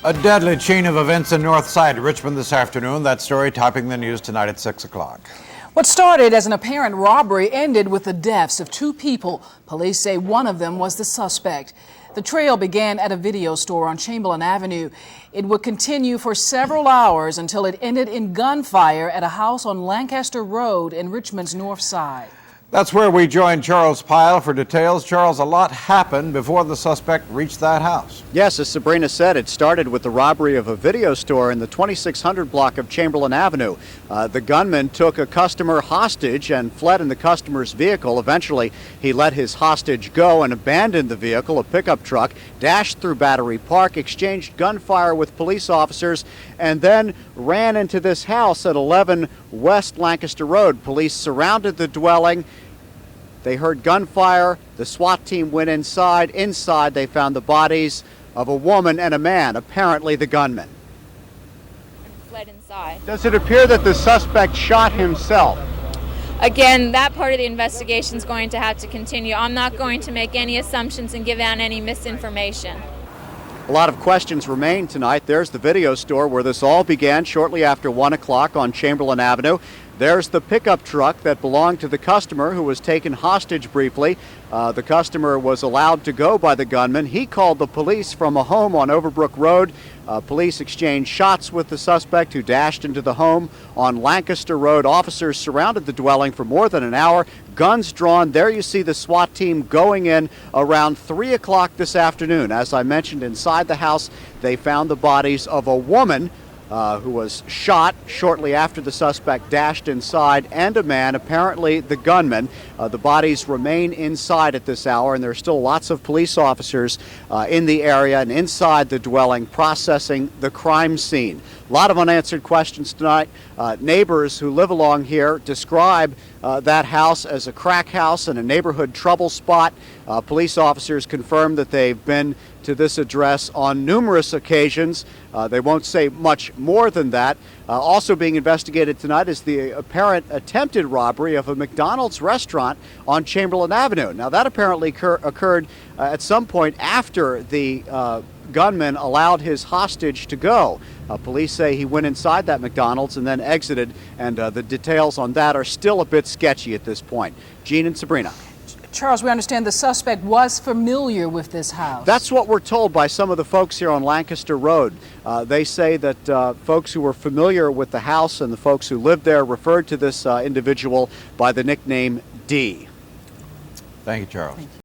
A deadly chain of events in North Side, Richmond this afternoon. That story topping the news tonight at 6 o'clock. What started as an apparent robbery ended with the deaths of two people. Police say one of them was the suspect. The trail began at a video store on Chamberlain Avenue. It would continue for several hours until it ended in gunfire at a house on Lancaster Road in Richmond's North Side. That's where we join Charles Pyle for details. Charles, a lot happened before the suspect reached that house. Yes, as Sabrina said, it started with the robbery of a video store in the 2600 block of Chamberlain Avenue. The gunman took a customer hostage and fled in the customer's vehicle. Eventually, he let his hostage go and abandoned the vehicle, a pickup truck, dashed through Battery Park, exchanged gunfire with police officers, and then ran into this house at 11 West Lancaster Road. Police surrounded the dwelling. They heard gunfire. The SWAT team went inside. Inside, they found the bodies of a woman and a man, apparently the gunman. Fled inside. Does it appear that the suspect shot himself? Again, that part of the investigation is going to have to continue. I'm not going to make any assumptions and give out any misinformation. A lot of questions remain tonight. There's the video store where this all began shortly after 1 o'clock on Chamberlain Avenue. There's the pickup truck that belonged to the customer who was taken hostage briefly. The customer was allowed to go by the gunman. He called the police from a home on Overbrook Road. Police exchanged shots with the suspect who dashed into the home on Lancaster Road. Officers surrounded the dwelling for more than an hour, guns drawn. There you see the SWAT team going in around 3 o'clock this afternoon. As I mentioned, inside the house, they found the bodies of a woman who was shot shortly after the suspect dashed inside, and a man, apparently the gunman. The bodies remain inside at this hour, and there are still lots of police officers in the area and inside the dwelling processing the crime scene. A lot of unanswered questions tonight. Neighbors who live along here describe that house as a crack house and a neighborhood trouble spot. Police officers confirm that they've been to this address on numerous occasions. They won't say much more than that. Also being investigated tonight is the apparent attempted robbery of a McDonald's restaurant on Chamberlain Avenue. Now that apparently occurred at some point after the gunman allowed his hostage to go. Police say he went inside that McDonald's and then exited, and the details on that are still a bit sketchy at this point. Gene and Sabrina. Charles, we understand the suspect was familiar with this house. That's what we're told by some of the folks here on Lancaster Road. They say that folks who were familiar with the house and the folks who lived there referred to this individual by the nickname D. Thank you, Charles.